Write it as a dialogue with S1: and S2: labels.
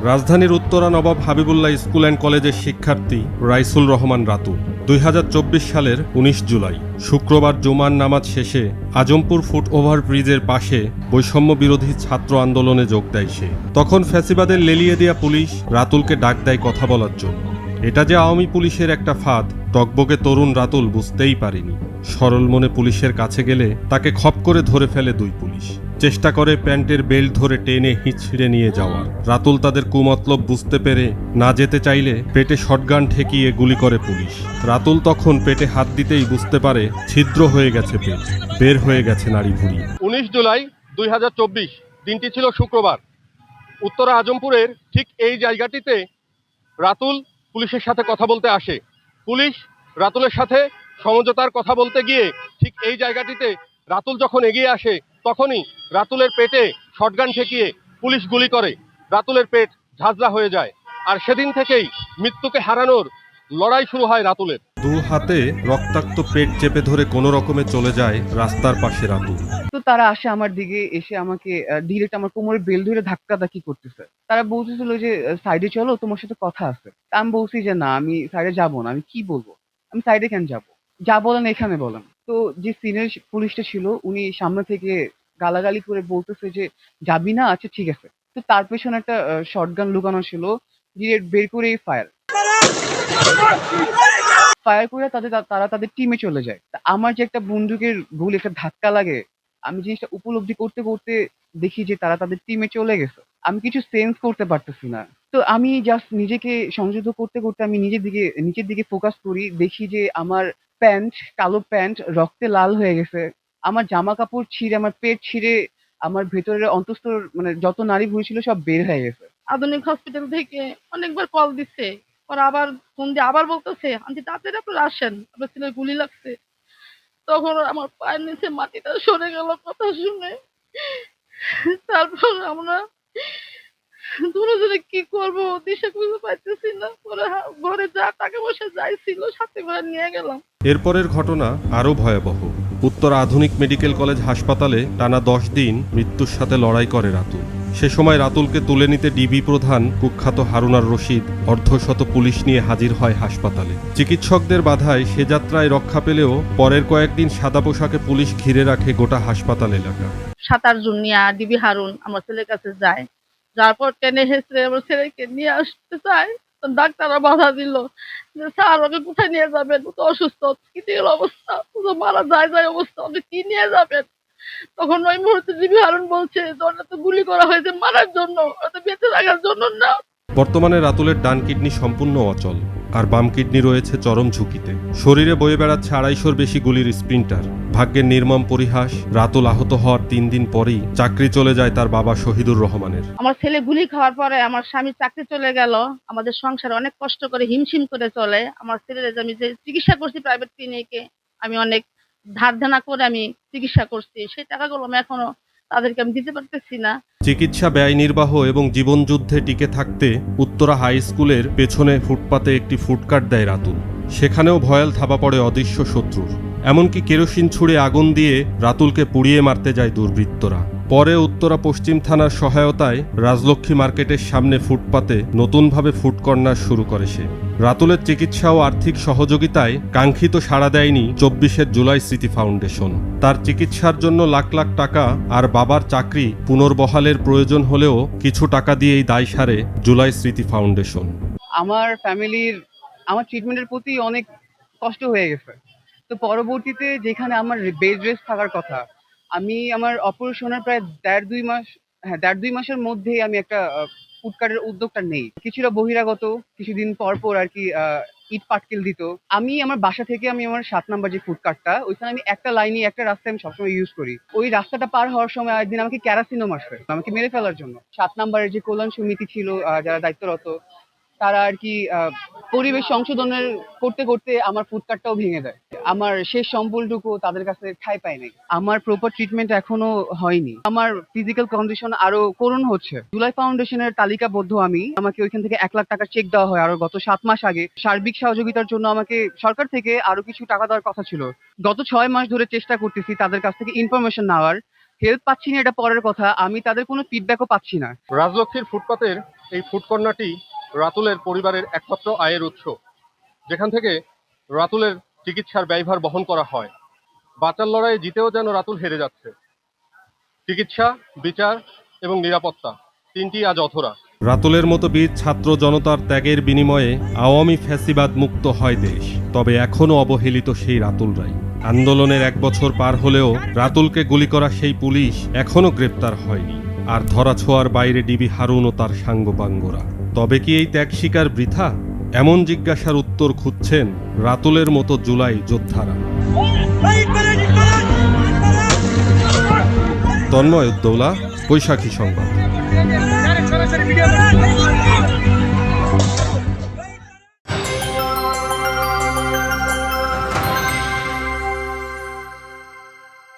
S1: রাজধানীর উত্তরা নবাব Habibullah school and কলেজের শিক্ষার্থী রাইসুল রহমান রাতুল ২০২৪ সালের ১৯ জুলাই শুক্রবার জুমার নামাজ শেষে আজমপুর ফুট ওভার ব্রিজের পাশে বৈষম্য বিরোধী ছাত্র আন্দোলনে যোগ দেয় সে। তখন ফ্যাসিবাদের লেলিয়ে দেয়া পুলিশ রাতুলকে ডাক দেয় কথা বলার জন্য। এটা যে আওয়ামী পুলিশের একটা ফাঁদ টকবকে তরুণ রাতুল বুঝতেই পারেনি। সরল মনে পুলিশের কাছে গেলে তাকে খপ করে ধরে ফেলে দুই পুলিশ। চেষ্টা করে প্যান্টের বেল্ট ধরে টেনে হিঁচড়ে নিয়ে যাওয়ার। রাতুল তাদের কুমতলব বুঝতে পেরে না যেতে চাইলে পেটে শটগান ঠেকিয়ে গুলি করে পুলিশ। রাতুল তখন পেটে হাত দিতেই বুঝতে পারে ছিদ্র হয়ে গেছে পেট, বের হয়ে গেছে নাড়ি ভুঁড়ি।
S2: ১৯ জুলাই ২০২৪ দিনটি ছিল শুক্রবার। উত্তরা আজমপুরের ঠিক এই জায়গাটিতে রাতুল পুলিশের সাথে কথা বলতে আসে। পুলিশ রাতুলের সাথে সমঝোতার কথা বলতে গিয়ে ঠিক এই জায়গাটিতে রাতুল যখন এগিয়ে আসে তখনই রাতুলের পেটে শটগান ঠেকিয়ে পুলিশ গুলি করে। রাতুলের পেট ঝাঁঝরা হয়ে যায়। আর সেদিন থেকেই মৃত্যুকে হারানোর লড়াই শুরু হয় রাতুলের।
S1: দু হাতে রক্তাক্ত পেট চেপে ধরে কোনো রকমে চলে যায় রাস্তার পাশে রাতুল।
S3: তো তারা আসে আমার দিকে, এসে আমাকে ডিরেক্ট আমার কোমরের বেল ধরে ধাক্কি করতেছে। তারা বলতেছিল যে সাইডে চলো, তোমার সাথে কথা আছে। তা আমি বলছি যে না, আমি সাইডে যাবো না। আমি কি বলবো, আমি সাইডে কেন যাবো, যা বলেন এখানে বলেন। তো যে সিনিয়র পুলিশটা ছিল উনি সামনে থেকে গালাগালি করে বলতেছে যে যাবি না, আচ্ছা ঠিক আছে। তো তার পেছনে একটা শটগান লুকানো ছিল, ডিরেক্ট বের করে ফায়ার করে তারা তাদের টিমে চলে যায়। তা আমার যে একটা বন্দুকের গুলি, একটা ধাক্কা লাগে, আমি জিনিসটা উপলব্ধি করতে করতে দেখি যে তারা তাদের টিমে চলে গেছে। আমি কিছু সেন্স করতে পারতেছি না। তো আমি জাস্ট নিজেকে সংযত করতে করতে আমি নিচের দিকে ফোকাস করি। দেখি যে আমার কালো প্যান্ট রক্তে লাল হয়ে গেছে। আমার জামা কাপড় ছিঁড়ে, আমার পেট ছিঁড়ে, আমার ভেতরের অন্তঃস্থ মানে যত নাড়ি ভুঁড়ি ছিল সব বের হয়ে গেছে।
S4: আধুনিক হসপিটাল থেকে অনেকবার কল দিচ্ছে, ওরা আবার ফোন দিয়ে আবার বলতেছে আন্টি তাড়াতাড়ি আপনারা আসেন, আপনার ছেলের গুলি লাগছে। তখন আমার পায়ের নিচে মাটিটা সরে গেল কথা শুনে। তারপর আমরা দুজনে কি করবো দিশা খুঁজে পাইতেছি না। পরে ঘরে যা টাকা পয়সা যাই ছিল সাথে করে নিয়ে গেলাম।
S1: এরপরের ঘটনা আরও ভয়াবহ। উত্তর আধুনিক মেডিকেল কলেজ হাসপাতালে টানা ১০ দিন মৃত্যুর সাথে লড়াই করে রাতুল। সে সময় রাতুলকে তুলে নিতে ডিবি প্রধান কুখ্যাত হারুনার রশিদ অর্ধশত পুলিশ নিয়ে হাজির হয় হাসপাতালে। চিকিৎসকদের বাধায় সে যাত্রায় রক্ষা পেলেও পরের কয়েকদিন সাদা পোশাকে পুলিশ ঘিরে রাখে গোটা হাসপাতাল এলাকা।
S4: ৭-৮ জন নিয়ে ডিবি হারুন আমার ছেলের কাছে যায়। যার পর টেনে হেসড়ে আমার ছেলেকে নিয়ে আসতে চায়, ডাক্তাররা বাধা দিল যে স্যার ওকে কোথায় নিয়ে যাবেন, ও তো অসুস্থ, ক্রিটিক্যাল অবস্থা, ও তো মারা যায় অবস্থা, ওকে কি নিয়ে যাবেন। তখন ওই মুহূর্তে ডিবি হারুন বলছে ওটা তো গুলি করা হয়েছে মারার জন্য, ওটা বেঁচে রাখার জন্য না।
S1: বর্তমানে রাতুলের ডান কিডনি সম্পূর্ণ অচল, আর বাম কিডনি রয়েছে চরম ঝুঁকিতে। শরীরে বয়ে বেড়াচ্ছে ২৫০-র বেশি গুলির স্প্রিন্টার। ভাগ্যের নির্মম পরিহাস, রাতুল আহত হওয়ার ৩ দিন পরেই চাকরি চলে যায় তার বাবা শহীদুর রহমানের।
S4: আমার ছেলে গুলি খাওয়ার পরে আমার স্বামী চাকরি চলে গেল। আমাদের সংসার অনেক কষ্ট করে হিমশিম করে চলে। আমার ছেলের আমি যে চিকিৎসা করছি প্রাইভেট ক্লিনিকে, আমি অনেক ধার দেনা করে আমি চিকিৎসা করছি, সেই টাকাগুলো আমি এখনো তাদেরকে আমি দিতে পারতেছি না।
S1: চিকিৎসা ব্যয় নির্বাহ এবং জীবনযুদ্ধে টিকে থাকতে উত্তরা হাই স্কুলের পেছনে ফুটপাতে একটি ফুডকার্ট দেয় রাতুল। সেখানেও ভয়াল থাবা পড়ে অদৃশ্য শত্রুর। এমনকি কেরোসিন ছুঁড়ে আগুন দিয়ে রাতুলকে পুড়িয়ে মারতে যায় দুর্বৃত্তরা। পরে উত্তরা পশ্চিম থানার সহায়তায় রাজলক্ষ্মী মার্কেটের সামনে ফুটপাতে নতুনভাবে ফুড কর্নার শুরু করে সে। রাতুলের চিকিৎসা ও আর্থিক সহযোগিতায় কাঙ্ক্ষিত সাড়া দেয়নি ২৪ জুলাই স্মৃতি ফাউন্ডেশন। তার চিকিৎসার জন্য লাখ লাখ টাকা আর বাবার চাকরি পুনর্বহালের প্রয়োজন হলেও কিছু টাকা দিয়েই দায় সারে জুলাই স্মৃতি ফাউন্ডেশন।
S3: আমার ফ্যামিলির আমার ট্রিটমেন্টের প্রতি অনেক কষ্ট হয়ে গেছে। তো পরবর্তীতে যেখানে আমার বেড রেস্ট থাকার কথা, আমি আমার অপারেশনের প্রায় দেড় দুই মাসের মধ্যেই আমি একটা ফুড কার্টের উদ্যোগটা নেই। কিছুটা বহিরাগত, কিছুদিন পর পর আর কি ইট পাটকেল দিত। আমি আমার বাসা থেকে আমি আমার ৭ নাম্বার যে ফুড কার্টটা, ওইখানে আমি একটা লাইনে একটা রাস্তায় আমি সবসময় ইউজ করি। ওই রাস্তাটা পার হওয়ার সময় একদিন আমাকে ক্যারাসিনো মারছে, আমাকে মেরে ফেলার জন্য। ৭ নাম্বারের যে কল্যাণ সমিতি ছিল যারা দায়িত্বরত, তারা আর কি পরিবেশ সংশোধনের করতে করতে আমার ফুড কার্টটাও ভেঙে দেয়। আমার শেষ সম্বলটুকু তাদের কাছে ঠাঁই পায় নাই। আমার প্রপার ট্রিটমেন্ট এখনো হয়নি। আমার ফিজিক্যাল কন্ডিশন আরো করুণ হচ্ছে। জুলাই ফাউন্ডেশনের তালিকাবদ্ধ আমি, আমাকে ওইখান থেকে ১ লাখ টাকা চেক দেওয়া হয় আরো গত ৭ মাস আগে। সার্বিক সহযোগিতার জন্য আমাকে সরকার থেকে আরো কিছু টাকা দেওয়ার কথা ছিল। গত ৬ মাস ধরে চেষ্টা করতেছি তাদের কাছ থেকে ইনফরমেশন নেওয়ার, হেল্প পাচ্ছি না এটা পরের কথা, আমি তাদের কোনো ফিডব্যাকও পাচ্ছি না।
S2: রাজলক্ষ্মীর ফুটপাতের এই ফুড কর্নারটি রাতুলের পরিবারের একমাত্র আয়ের উৎস, যেখান থেকে রাতুলের চিকিৎসার ব্যয়ভার বহন করা হয়। বাঁচার লড়াইয়ে জিতেও যেন রাতুল হেরে যাচ্ছে। চিকিৎসা, বিচার এবং নিরাপত্তা তিনটি আজ অধরা।
S1: রাতুলের মতো বীর ছাত্র জনতার ত্যাগের বিনিময়ে আওয়ামী ফ্যাসিবাদ মুক্ত হয় দেশ। তবে এখনও অবহেলিত সেই রাতুলরাই। আন্দোলনের 1 বছর পার হলেও রাতুলকে গুলি করা সেই পুলিশ এখনও গ্রেপ্তার হয়নি। আর ধরাছোঁয়ার বাইরে ডিবি হারুন ও তার সাঙ্গপাঙ্গরা। তবে কি এই ত্যাগ স্বীকার বৃথা? এমন জিজ্ঞাসার উত্তর খুঁজছেন রাতুলের মতো জুলাই যোদ্ধারা। তন্ময় উদ্দৌলা, বৈশাখী সংবাদ।